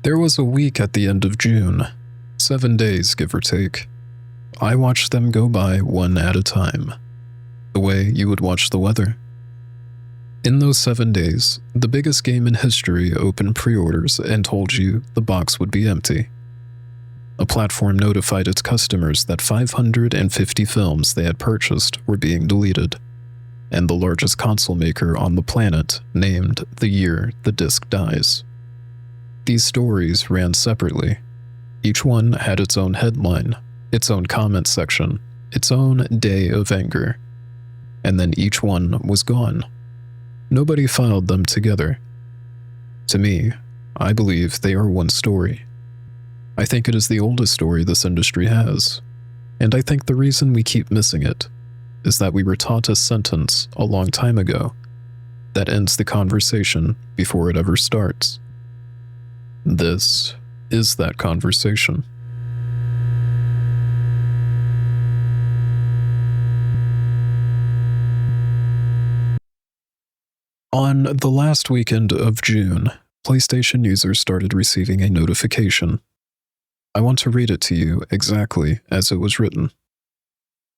There was a week at the end of June, 7 days give or take. I watched them go by one at a time, the way you would watch the weather. In those 7 days, the biggest game in history opened pre-orders and told you the box would be empty. A platform notified its customers that 550 films they had purchased were being deleted, and the largest console maker on the planet named the year the disc dies. These stories ran separately. Each one had its own headline, its own comment section, its own day of anger, and then each one was gone. Nobody filed them together. To me, I believe they are one story. I think it is the oldest story this industry has, and I think the reason we keep missing it is that we were taught a sentence a long time ago that ends the conversation before it ever starts. This is that conversation. On the last weekend of June, PlayStation users started receiving a notification. I want to read it to you exactly as it was written.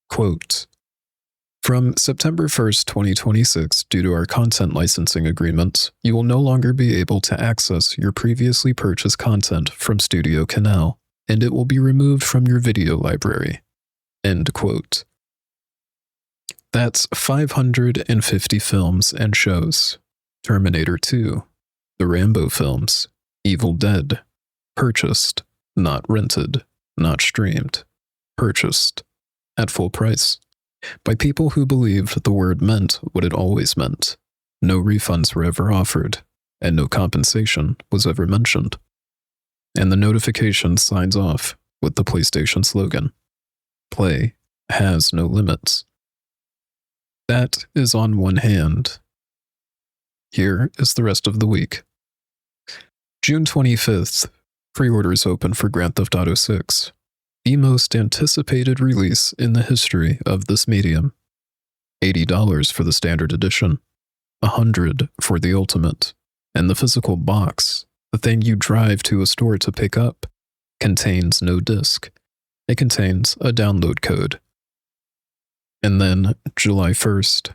Quote, "From September 1st, 2026, due to our content licensing agreement, you will no longer be able to access your previously purchased content from Studio Canal, and it will be removed from your video library." End quote. That's 550 films and shows. Terminator 2, the Rambo films, Evil Dead, purchased, not rented, not streamed, purchased, at full price, by people who believed the word meant what it always meant. No refunds were ever offered, and no compensation was ever mentioned. And the notification signs off with the PlayStation slogan, "Play has no limits." That is on one hand. Here is the rest of the week. June 25th, pre-orders open for Grand Theft Auto 6, the most anticipated release in the history of this medium. $80 for the standard edition, $100 for the ultimate, and the physical box, the thing you drive to a store to pick up, contains no disc. It contains a download code. And then, July 1st,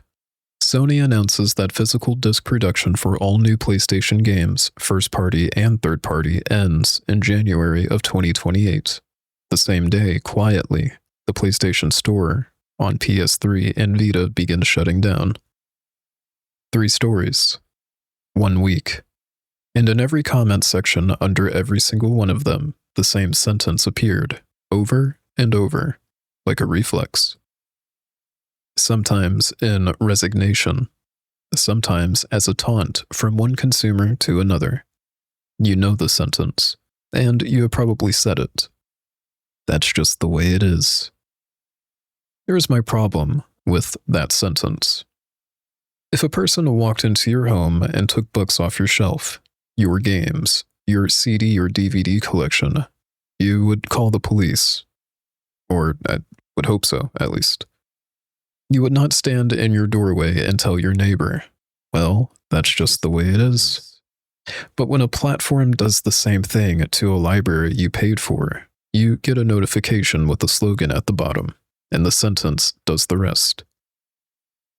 Sony announces that physical disc production for all new PlayStation games, first-party and third-party, ends in January of 2028. The same day, quietly, the PlayStation Store on PS3 and Vita begins shutting down. 3 stories, 1 week, and in every comment section under every single one of them, the same sentence appeared, over and over, like a reflex. Sometimes in resignation, sometimes as a taunt from one consumer to another. You know the sentence, and you have probably said it. That's just the way it is. Here's my problem with that sentence. If a person walked into your home and took books off your shelf, your games, your CD or DVD collection, you would call the police. Or I would hope so, at least. You would not stand in your doorway and tell your neighbor, well, that's just the way it is. But when a platform does the same thing to a library you paid for, you get a notification with a slogan at the bottom, and the sentence does the rest.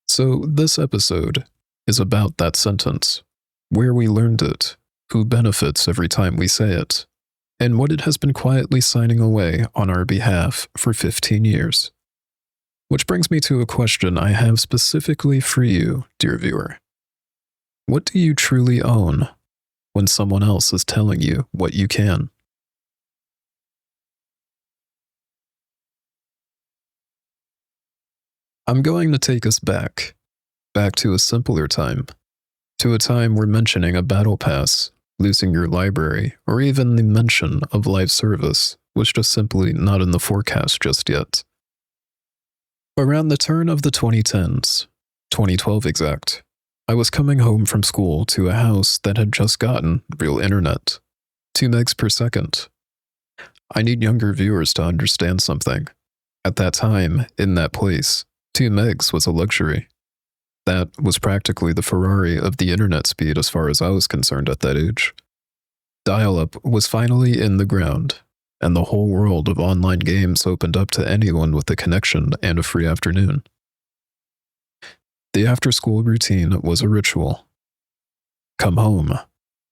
So this episode is about that sentence, where we learned it, who benefits every time we say it, and what it has been quietly signing away on our behalf for 15 years. Which brings me to a question I have specifically for you, dear viewer. What do you truly own when someone else is telling you what you can? I'm going to take us back to a simpler time, to a time where mentioning a battle pass, losing your library, or even the mention of live service was just simply not in the forecast just yet. Around the turn of the 2010s, 2012 exact, I was coming home from school to a house that had just gotten real internet, 2 megs per second. I need younger viewers to understand something. At that time, in that place, 2 megs was a luxury. That was practically the Ferrari of the internet speed as far as I was concerned at that age. Dial-up was finally in the ground, and the whole world of online games opened up to anyone with a connection and a free afternoon. The after-school routine was a ritual. Come home,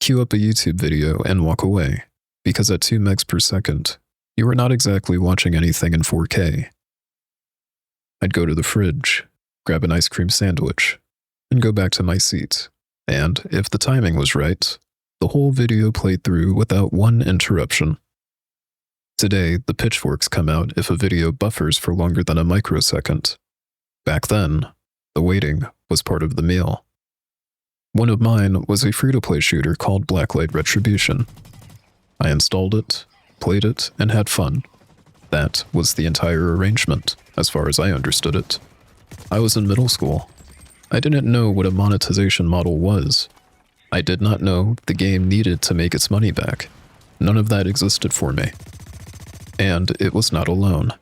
queue up a YouTube video, and walk away, because at 2 megs per second, you were not exactly watching anything in 4K. I'd go to the fridge, grab an ice cream sandwich, and go back to my seat, and if the timing was right, the whole video played through without one interruption. Today, the pitchforks come out if a video buffers for longer than a microsecond. Back then, the waiting was part of the meal. One of mine was a free-to-play shooter called Blacklight Retribution. I installed it, played it, and had fun. That was the entire arrangement, as far as I understood it. I was in middle school. I didn't know what a monetization model was. I did not know the game needed to make its money back. None of that existed for me. And it was not alone.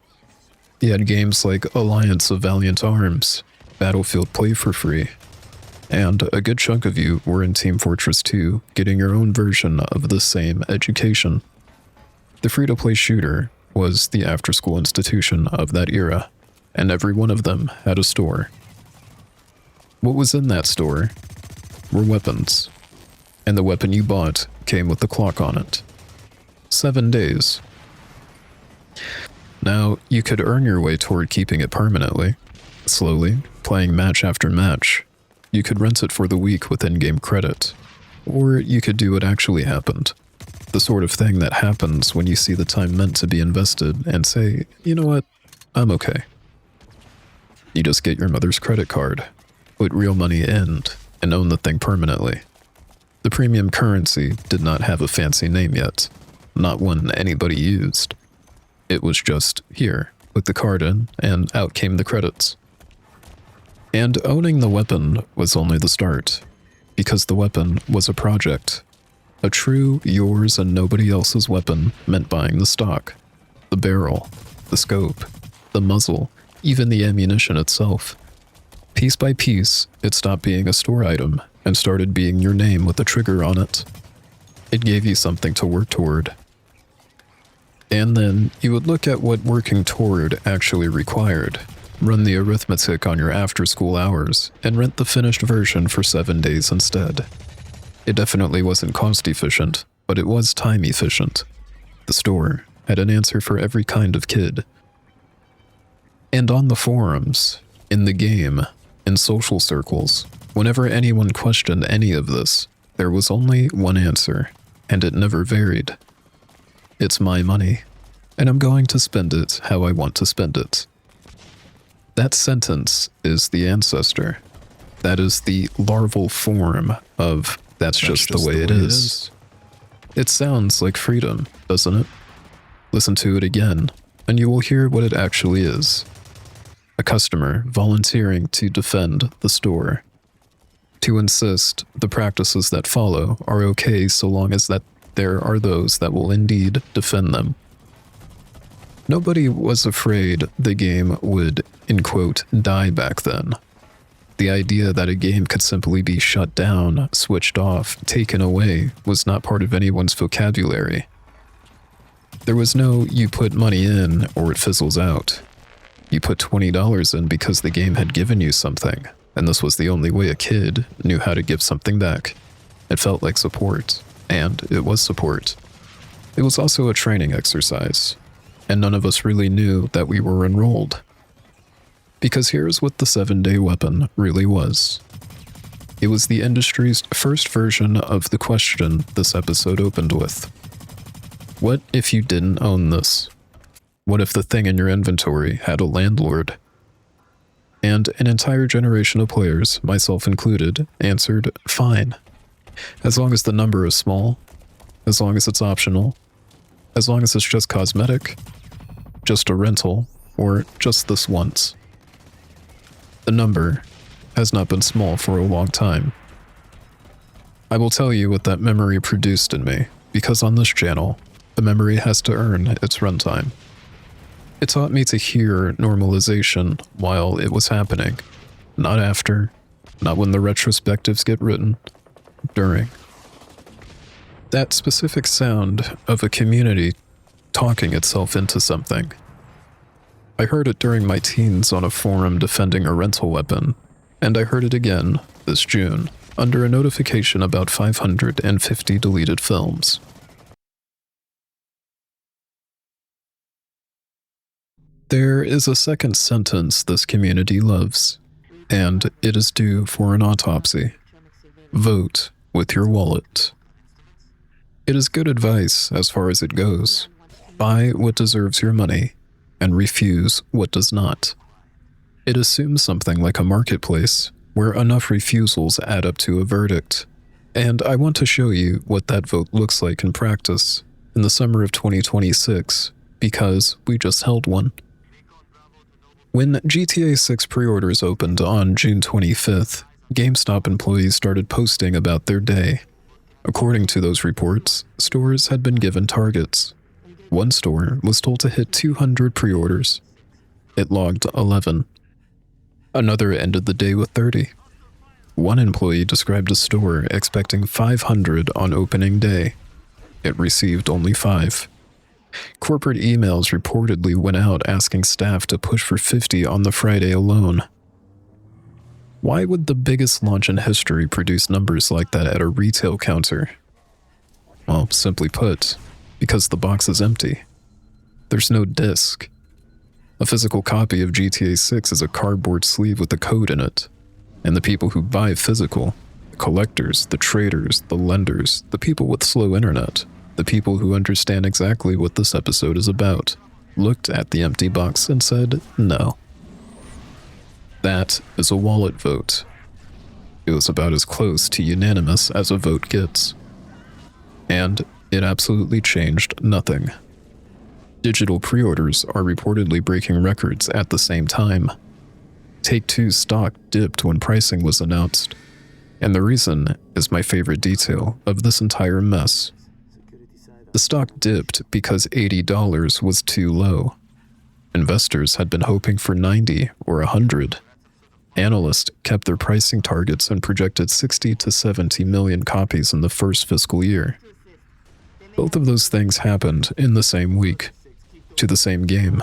You had games like Alliance of Valiant Arms, Battlefield Play for free, and a good chunk of you were in Team Fortress 2 getting your own version of the same education. The free-to-play shooter was the after-school institution of that era, and every one of them had a store. What was in that store were weapons, and the weapon you bought came with the clock on it. 7 days. Now, you could earn your way toward keeping it permanently, slowly, playing match after match. You could rent it for the week with in-game credit, or you could do what actually happened. The sort of thing that happens when you see the time meant to be invested and say, you know what, I'm okay. You just get your mother's credit card, put real money in, and own the thing permanently. The premium currency did not have a fancy name yet, not one anybody used. It was just here, put the card in, and out came the credits. And owning the weapon was only the start, because the weapon was a project. A true yours and nobody else's weapon meant buying the stock, the barrel, the scope, the muzzle, even the ammunition itself. Piece by piece, it stopped being a store item and started being your name with a trigger on it. It gave you something to work toward. And then you would look at what working toward actually required, run the arithmetic on your after-school hours, and rent the finished version for 7 days instead. It definitely wasn't cost-efficient, but it was time-efficient. The store had an answer for every kind of kid. And on the forums, in the game, in social circles, whenever anyone questioned any of this, there was only one answer, and it never varied. It's my money, and I'm going to spend it how I want to spend it. That sentence is the ancestor. That is the larval form of that's just the way it is. It sounds like freedom, doesn't it? Listen to it again, and you will hear what it actually is. A customer volunteering to defend the store. To insist the practices that follow are okay so long as that there are those that will indeed defend them. Nobody was afraid the game would, in quote, die back then. The idea that a game could simply be shut down, switched off, taken away was not part of anyone's vocabulary. There was no, you put money in or it fizzles out. You put $20 in because the game had given you something, and this was the only way a kid knew how to give something back. It felt like support, and it was support. It was also a training exercise, and none of us really knew that we were enrolled. Because here's what the 7-day weapon really was. It was the industry's first version of the question this episode opened with. What if you didn't own this? What if the thing in your inventory had a landlord? And an entire generation of players, myself included, answered, fine. As long as the number is small, as long as it's optional, as long as it's just cosmetic, just a rental, or just this once. The number has not been small for a long time. I will tell you what that memory produced in me, because on this channel, the memory has to earn its runtime. It taught me to hear normalization while it was happening, not after, not when the retrospectives get written, during. That specific sound of a community talking itself into something. I heard it during my teens on a forum defending a rental weapon, and I heard it again this June under a notification about 550 deleted films. There is a second sentence this community loves, and it is due for an autopsy. Vote with your wallet. It is good advice as far as it goes. Buy what deserves your money, and refuse what does not. It assumes something like a marketplace, where enough refusals add up to a verdict. And I want to show you what that vote looks like in practice in the summer of 2026, because we just held one. When GTA 6 pre-orders opened on June 25th, GameStop employees started posting about their day. According to those reports, stores had been given targets. One store was told to hit 200 pre-orders. It logged 11. Another ended the day with 30. One employee described a store expecting 500 on opening day. It received only 5. Corporate emails reportedly went out asking staff to push for 50 on the Friday alone. Why would the biggest launch in history produce numbers like that at a retail counter? Well, simply put, because the box is empty. There's no disc. A physical copy of GTA 6 is a cardboard sleeve with a code in it. And the people who buy physical, the collectors, the traders, the lenders, the people with slow internet, the people who understand exactly what this episode is about, looked at the empty box and said no. That is a wallet vote. It was about as close to unanimous as a vote gets. And it absolutely changed nothing. Digital pre-orders are reportedly breaking records at the same time. Take-Two's stock dipped when pricing was announced. And the reason is my favorite detail of this entire mess. The stock dipped because $80 was too low. Investors had been hoping for 90 or 100. Analysts kept their pricing targets and projected 60 to 70 million copies in the first fiscal year. Both of those things happened in the same week, to the same game.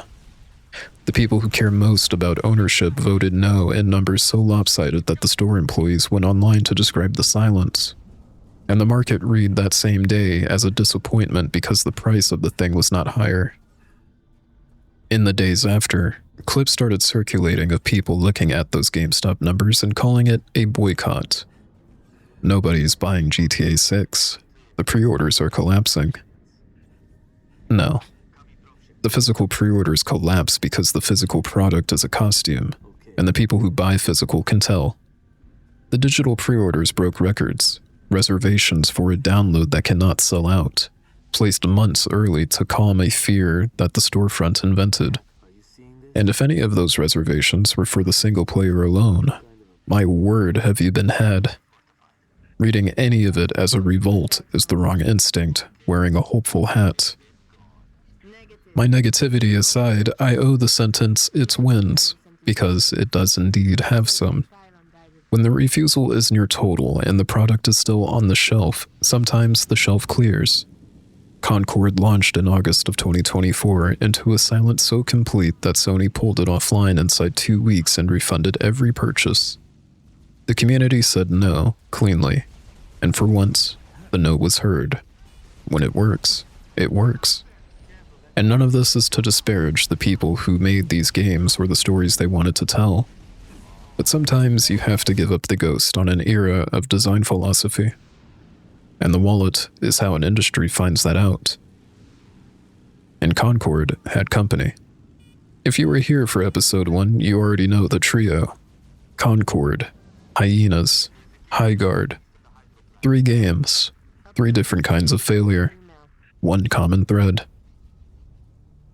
The people who care most about ownership voted no in numbers so lopsided that the store employees went online to describe the silence. And the market read that same day as a disappointment because the price of the thing was not higher. In the days after, clips started circulating of people looking at those GameStop numbers and calling it a boycott. Nobody's buying GTA 6. The pre-orders are collapsing. No. The physical pre-orders collapse because the physical product is a costume, and the people who buy physical can tell. The digital pre-orders broke records, reservations for a download that cannot sell out, placed months early to calm a fear that the storefront invented. And if any of those reservations were for the single player alone, my word have you been had. Reading any of it as a revolt is the wrong instinct, wearing a hopeful hat. My negativity aside, I owe the sentence its wins, because it does indeed have some. When the refusal is near total and the product is still on the shelf, sometimes the shelf clears. Concord launched in August of 2024 into a silence so complete that Sony pulled it offline inside 2 weeks and refunded every purchase. The community said no, cleanly, and for once, the no was heard. When it works, it works. And none of this is to disparage the people who made these games or the stories they wanted to tell. But sometimes you have to give up the ghost on an era of design philosophy. And the wallet is how an industry finds that out. And Concord had company. If you were here for episode 1, you already know the trio. Concord, Hyenas, Highguard. 3 games, 3 different kinds of failure, 1 common thread.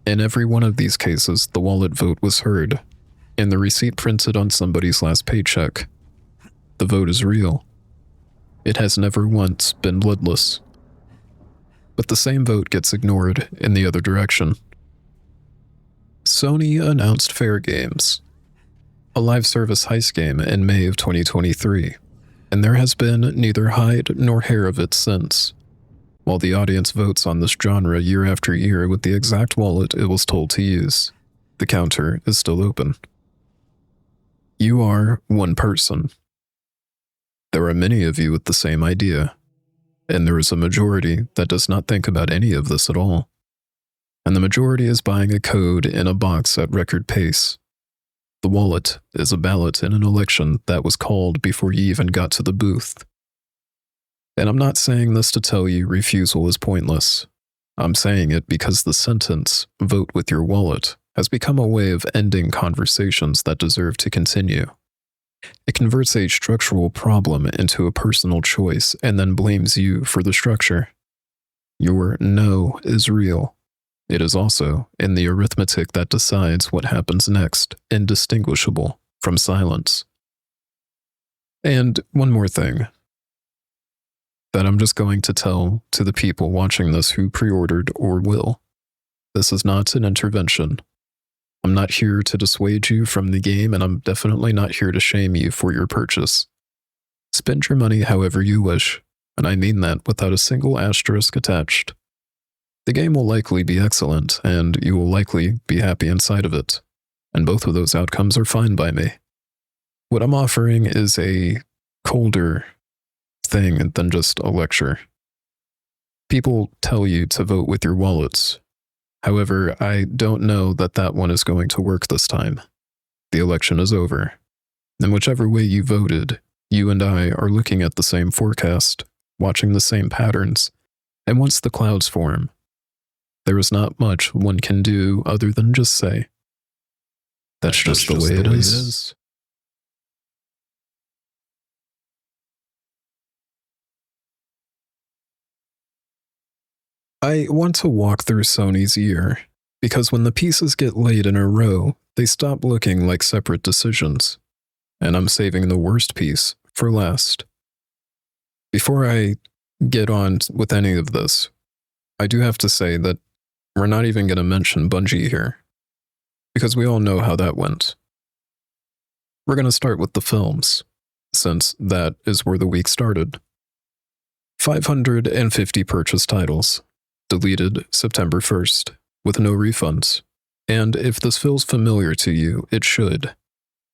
In every one of these cases, the wallet vote was heard, and the receipt printed on somebody's last paycheck. The vote is real. It has never once been bloodless. But the same vote gets ignored in the other direction. Sony announced Fair Games, a live service heist game in May of 2023, and there has been neither hide nor hair of it since. while the audience votes on this genre year after year with the exact wallet it was told to use. The counter is still open. You are one person. There are many of you with the same idea, and there is a majority that does not think about any of this at all. And the majority is buying a code in a box at record pace. The wallet is a ballot in an election that was called before you even got to the booth. And I'm not saying this to tell you refusal is pointless. I'm saying it because the sentence, vote with your wallet, has become a way of ending conversations that deserve to continue. It converts a structural problem into a personal choice and then blames you for the structure. Your no is real. It is also in the arithmetic that decides what happens next, indistinguishable from silence. And one more thing that I'm just going to tell to the people watching this who pre-ordered or will. This is not an intervention. I'm not here to dissuade you from the game, and I'm definitely not here to shame you for your purchase. Spend your money however you wish, and I mean that without a single asterisk attached. The game will likely be excellent, and you will likely be happy inside of it, and both of those outcomes are fine by me. What I'm offering is a colder thing than just a lecture. People tell you to vote with your wallets. However, I don't know that that one is going to work this time. The election is over. And whichever way you voted, you and I are looking at the same forecast, watching the same patterns, and once the clouds form, there is not much one can do other than just say, that's just the way it is. I want to walk through Sony's year, because when the pieces get laid in a row, they stop looking like separate decisions, and I'm saving the worst piece for last. Before I get on with any of this, I do have to say that we're not even going to mention Bungie here, because we all know how that went. We're going to start with the films, since that is where the week started. 550 purchased titles. Deleted September 1st, with no refunds. And if this feels familiar to you, it should.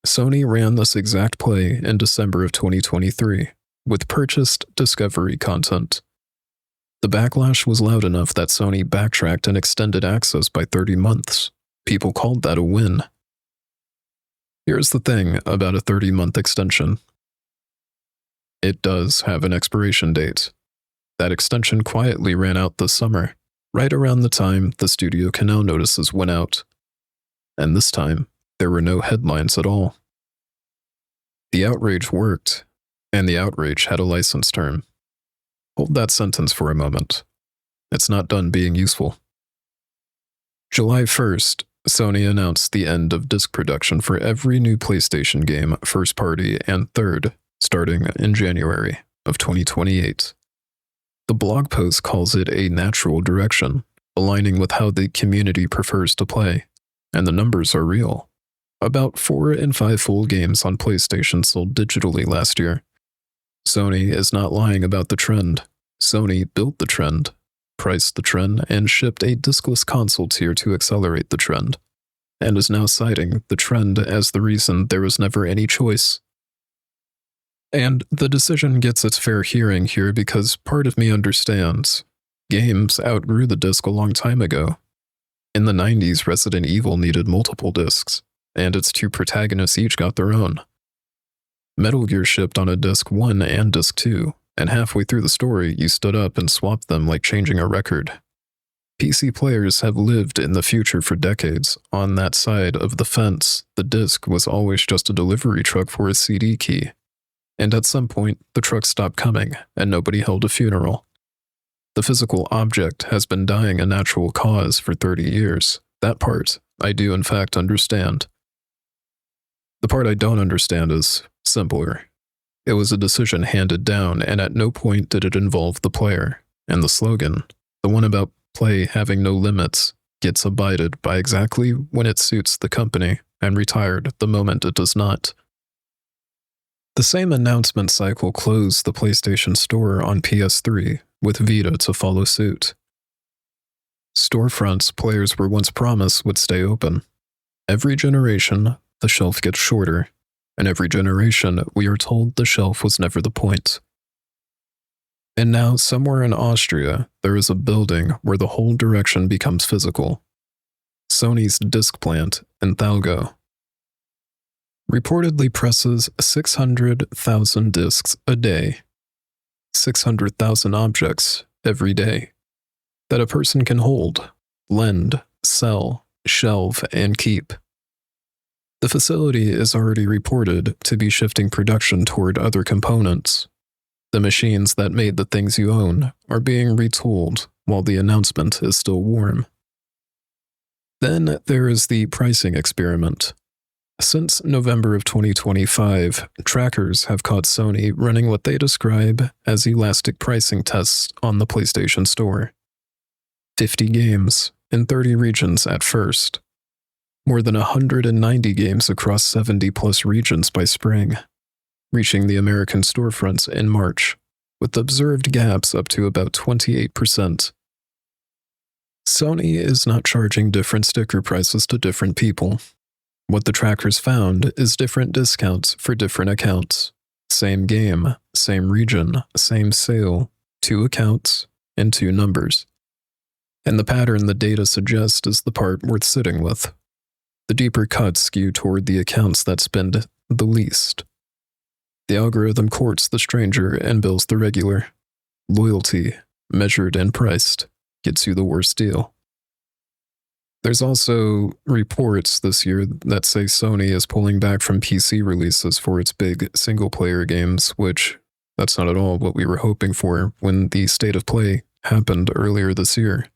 Sony ran this exact play in December of 2023, with purchased Discovery content. The backlash was loud enough that Sony backtracked and extended access by 30 months. People called that a win. Here's the thing about a 30-month extension. It does have an expiration date. That extension quietly ran out this summer, right around the time the Studio Canal notices went out. And this time, there were no headlines at all. The outrage worked, and the outrage had a license term. Hold that sentence for a moment. It's not done being useful. July 1st, Sony announced the end of disc production for every new PlayStation game, first party and third, starting in January of 2028. The blog post calls it a natural direction, aligning with how the community prefers to play, and the numbers are real. About 4 in 5 full games on PlayStation sold digitally last year. Sony is not lying about the trend. Sony built the trend, priced the trend, and shipped a discless console tier to accelerate the trend, and is now citing the trend as the reason there was never any choice. And the decision gets its fair hearing here because part of me understands. Games outgrew the disc a long time ago. In the 90s, Resident Evil needed multiple discs, and its 2 protagonists each got their own. Metal Gear shipped on a disc 1 and disc 2, and halfway through the story, you stood up and swapped them like changing a record. PC players have lived in the future for decades. On that side of the fence, the disc was always just a delivery truck for a CD key. And at some point, the truck stopped coming, and nobody held a funeral. The physical object has been dying a natural cause for 30 years. That part, I do in fact understand. The part I don't understand is simpler. It was a decision handed down, and at no point did it involve the player. And the slogan, the one about play having no limits, gets abided by exactly when it suits the company, and retired the moment it does not. The same announcement cycle closed the PlayStation Store on PS3, with Vita to follow suit. Storefronts players were once promised would stay open. Every generation, the shelf gets shorter, and every generation, we are told the shelf was never the point. And now, somewhere in Austria, there is a building where the whole direction becomes physical. Sony's disc plant in Thalgo reportedly presses 600,000 discs a day, 600,000 objects every day, that a person can hold, lend, sell, shelve, and keep. The facility is already reported to be shifting production toward other components. The machines that made the things you own are being retooled while the announcement is still warm. Then there is the pricing experiment. Since November of 2025, trackers have caught Sony running what they describe as elastic pricing tests on the PlayStation Store. 50 games in 30 regions at first. More than 190 games across 70-plus regions by spring, reaching the American storefronts in March, with observed gaps up to about 28%. Sony is not charging different sticker prices to different people. What the trackers found is different discounts for different accounts. Same game, same region, same sale, 2 accounts, and 2 numbers. And the pattern the data suggests is the part worth sitting with. The deeper cuts skew toward the accounts that spend the least. The algorithm courts the stranger and bills the regular. Loyalty, measured and priced, gets you the worst deal. There's also reports this year that say Sony is pulling back from PC releases for its big single-player games, which that's not at all what we were hoping for when the State of Play happened earlier this year.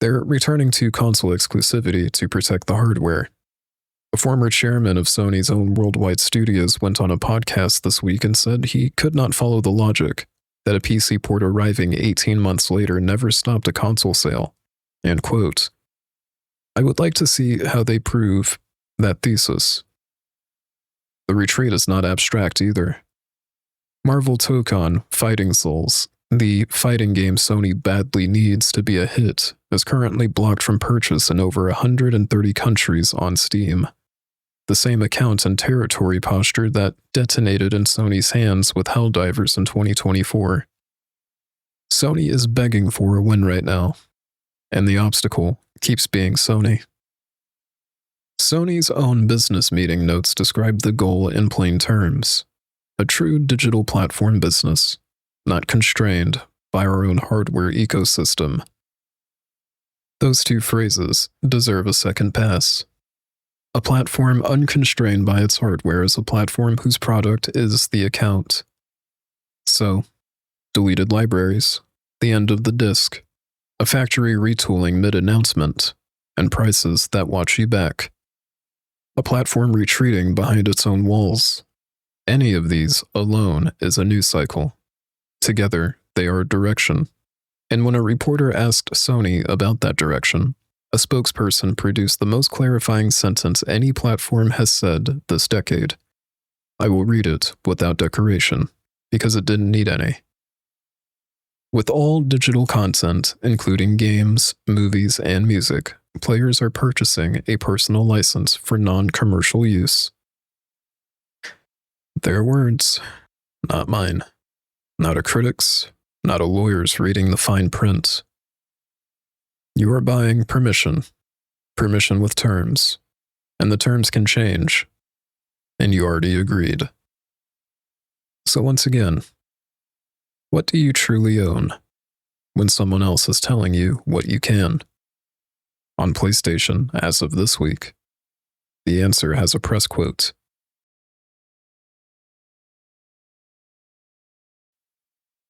They're returning to console exclusivity to protect the hardware. A former chairman of Sony's own worldwide studios went on a podcast this week and said he could not follow the logic that a PC port arriving 18 months later never stopped a console sale. And quote, "I would like to see how they prove that thesis." The retreat is not abstract either. Marvel Tokon Fighting Souls, the fighting game Sony badly needs to be a hit, is currently blocked from purchase in over 130 countries on Steam. The same account and territory posture that detonated in Sony's hands with Helldivers in 2024. Sony is begging for a win right now, and the obstacle keeps being Sony. Sony's own business meeting notes describe the goal in plain terms: a true digital platform business, not constrained by our own hardware ecosystem. Those 2 phrases deserve a second pass. A platform unconstrained by its hardware is a platform whose product is the account. So, deleted libraries, the end of the disk, a factory retooling mid-announcement, and prices that watch you back. A platform retreating behind its own walls. Any of these alone is a news cycle. Together, they are direction. And when a reporter asked Sony about that direction, a spokesperson produced the most clarifying sentence any platform has said this decade. I will read it without decoration, because it didn't need any. With all digital content, including games, movies, and music, players are purchasing a personal license for non-commercial use. Their words, not mine. Not a critic's, not a lawyer's reading the fine print. You are buying permission with terms, and the terms can change, and you already agreed. So once again, what do you truly own when someone else is telling you what you can? On PlayStation, as of this week, the answer has a press quote.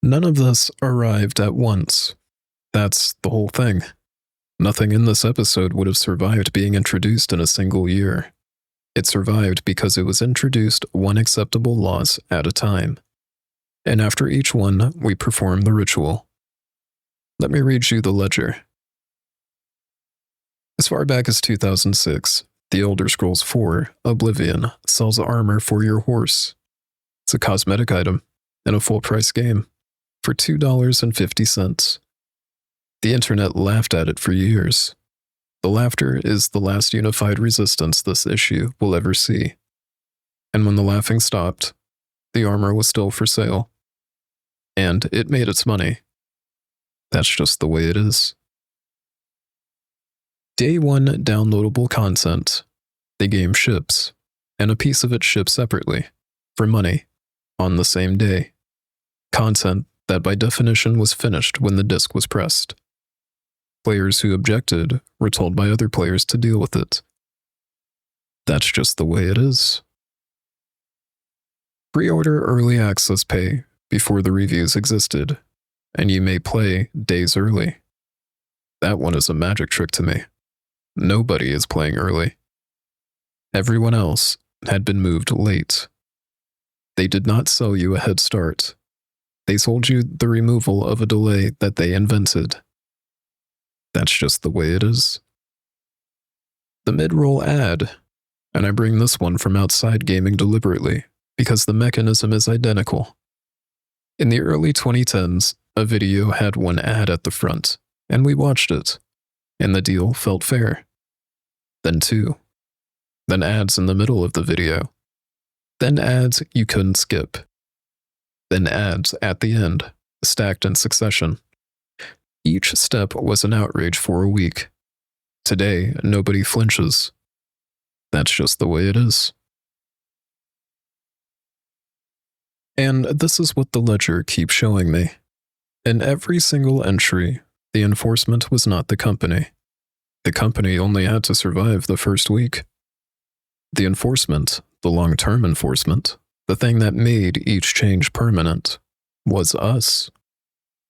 None of this arrived at once. That's the whole thing. Nothing in this episode would have survived being introduced in a single year. It survived because it was introduced one acceptable loss at a time. And after each one, we perform the ritual. Let me read you the ledger. As far back as 2006, The Elder Scrolls IV: Oblivion sells armor for your horse. It's a cosmetic item in a full-price game. for $2.50. The internet laughed at it for years. The laughter is the last unified resistance this issue will ever see. And when the laughing stopped, the armor was still for sale. And it made its money. That's just the way it is. Day 1 downloadable content. The game ships, and a piece of it ships separately, for money, on the same day. Content that by definition was finished when the disc was pressed. Players who objected were told by other players to deal with it. That's just the way it is. Pre-order early access pay before the reviews existed, and you may play days early. That one is a magic trick to me. Nobody is playing early. Everyone else had been moved late. They did not sell you a head start. They sold you the removal of a delay that they invented. That's just the way it is. The mid-roll ad, and I bring this one from outside gaming deliberately, because the mechanism is identical. In the early 2010s, a video had one ad at the front, and we watched it, and the deal felt fair. Then 2. Then ads in the middle of the video. Then ads you couldn't skip. Then ads at the end, stacked in succession. Each step was an outrage for a week. Today, nobody flinches. That's just the way it is. And this is what the ledger keeps showing me. In every single entry, the enforcement was not the company. The company only had to survive the first week. The enforcement, the long-term enforcement, the thing that made each change permanent, was us.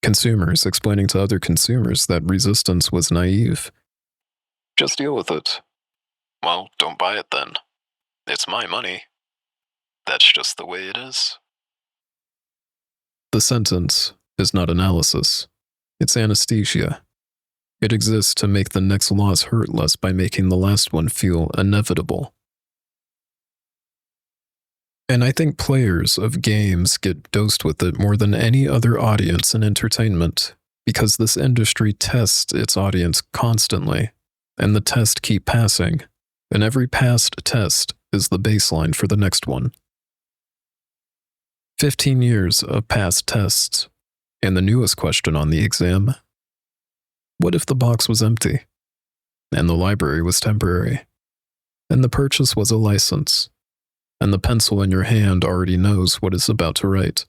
Consumers explaining to other consumers that resistance was naive. Just deal with it. Well, don't buy it then. It's my money. That's just the way it is. The sentence is not analysis. It's anesthesia. It exists to make the next loss hurt less by making the last one feel inevitable. And I think players of games get dosed with it more than any other audience in entertainment, because this industry tests its audience constantly, and the tests keep passing, and every past test is the baseline for the next one. 15 years of past tests, and the newest question on the exam: what if the box was empty, and the library was temporary, and the purchase was a license, and the pencil in your hand already knows what it's about to write?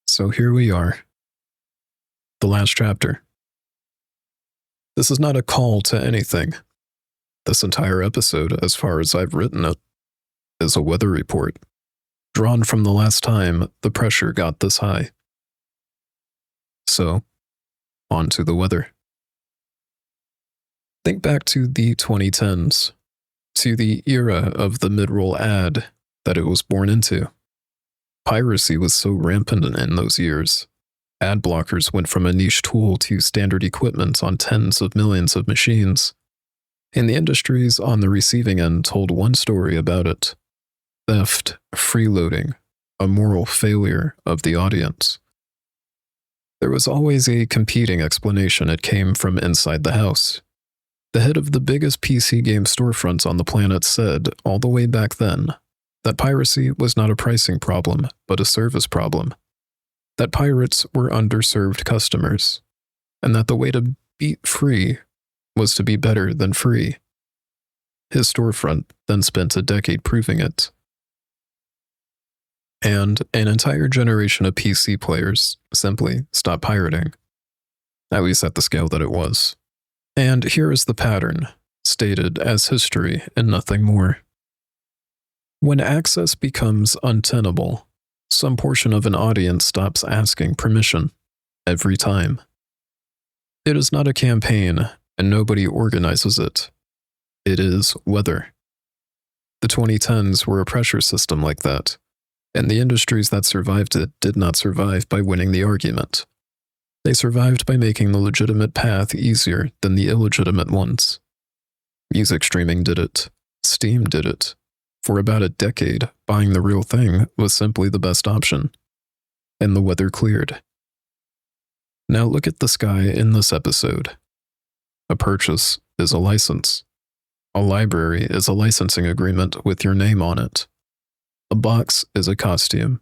So here we are. The last chapter. This is not a call to anything. This entire episode, as far as I've written it, is a weather report, drawn from the last time the pressure got this high. So, on to the weather. Think back to the 2010s, to the era of the mid-roll ad that it was born into. Piracy was so rampant in those years. Ad blockers went from a niche tool to standard equipment on tens of millions of machines. And the industries on the receiving end told one story about it: theft, freeloading, a moral failure of the audience. There was always a competing explanation. It came from inside the house. The head of the biggest PC game storefront on the planet said, all the way back then, that piracy was not a pricing problem, but a service problem. That pirates were underserved customers, and that the way to beat free was to be better than free. His storefront then spent a decade proving it. And an entire generation of PC players simply stopped pirating, at least at the scale that it was. And here is the pattern, stated as history and nothing more. When access becomes untenable, some portion of an audience stops asking permission every time. It is not a campaign, and nobody organizes it. It is weather. The 2010s were a pressure system like that, and the industries that survived it did not survive by winning the argument. They survived by making the legitimate path easier than the illegitimate ones. Music streaming did it. Steam did it. For about a decade, buying the real thing was simply the best option. And the weather cleared. Now look at the sky in this episode. A purchase is a license. A library is a licensing agreement with your name on it. A box is a costume.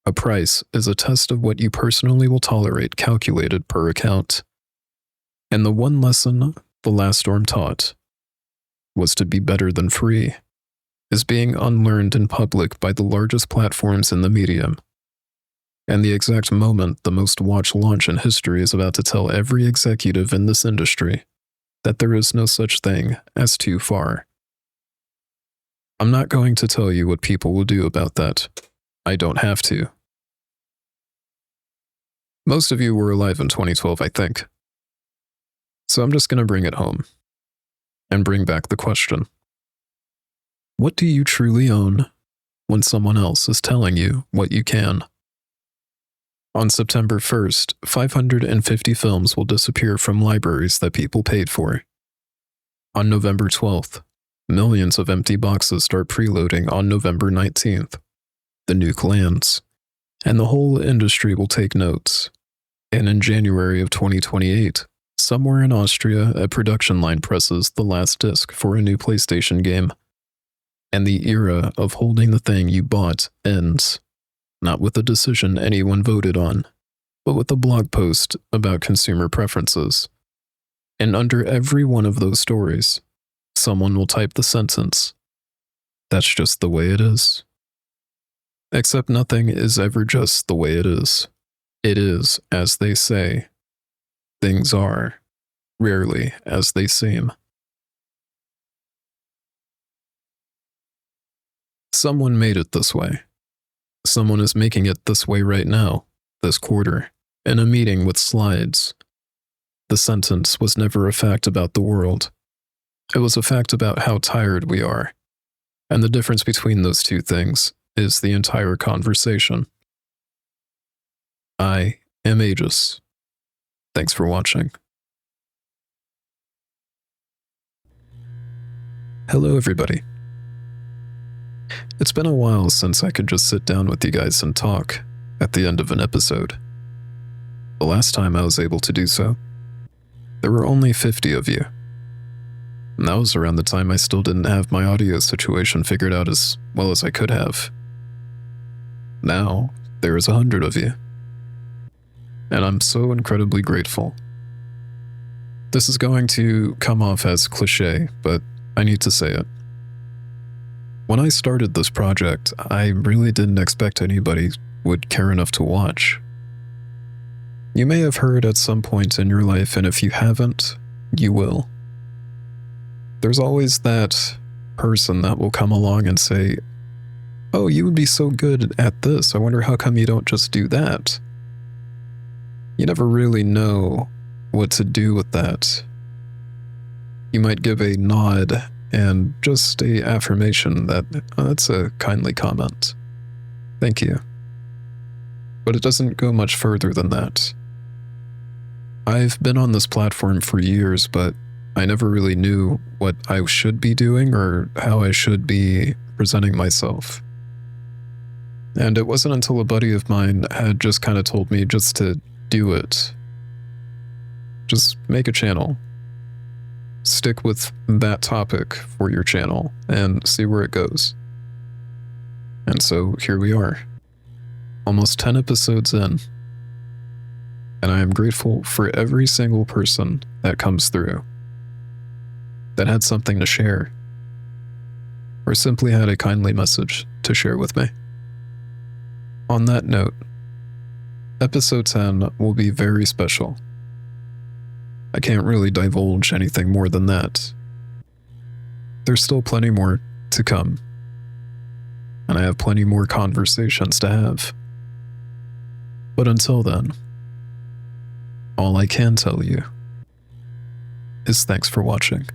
A price is a test of what you personally will tolerate calculated per account. And the one lesson the last storm taught was to be better than free, is being unlearned in public by the largest platforms in the medium. And the exact moment the most watched launch in history is about to tell every executive in this industry that there is no such thing as too far. I'm not going to tell you what people will do about that. I don't have to. Most of you were alive in 2012, I think. So I'm just going to bring it home and bring back the question. What do you truly own when someone else is telling you what you can? On September 1st, 550 films will disappear from libraries that people paid for. On November 12th, millions of empty boxes start preloading on November 19th. The nuke lands, and the whole industry will take notes. And in January of 2028, somewhere in Austria, a production line presses the last disc for a new PlayStation game. And the era of holding the thing you bought ends. Not with a decision anyone voted on, but with a blog post about consumer preferences. And under every one of those stories, someone will type the sentence, "That's just the way it is." Except nothing is ever just the way it is. It is, as they say. Things are, rarely as they seem. Someone made it this way. Someone is making it this way right now, this quarter, in a meeting with slides. The sentence was never a fact about the world. It was a fact about how tired we are. And the difference between those two things is the entire conversation. I am Agis. Thanks for watching. Hello, everybody. It's been a while since I could just sit down with you guys and talk at the end of an episode. The last time I was able to do so, there were only 50 of you. And that was around the time I still didn't have my audio situation figured out as well as I could have. Now, there is 100 of you. And I'm so incredibly grateful. This is going to come off as cliché, but I need to say it. When I started this project, I really didn't expect anybody would care enough to watch. You may have heard at some point in your life, and if you haven't, you will. There's always that person that will come along and say, "Oh, you would be so good at this. I wonder how come you don't just do that?" You never really know what to do with that. You might give a nod and just a affirmation that, "Oh, that's a kindly comment. Thank you." But it doesn't go much further than that. I've been on this platform for years, but I never really knew what I should be doing or how I should be presenting myself. And it wasn't until a buddy of mine had just kind of told me just to do it. Just make a channel. Stick with that topic for your channel and see where it goes. And so here we are, almost 10 episodes in. And I am grateful for every single person that comes through, that had something to share, or simply had a kindly message to share with me. On that note, Episode 10 will be very special. I can't really divulge anything more than that. There's still plenty more to come, and I have plenty more conversations to have. But until then, all I can tell you is thanks for watching.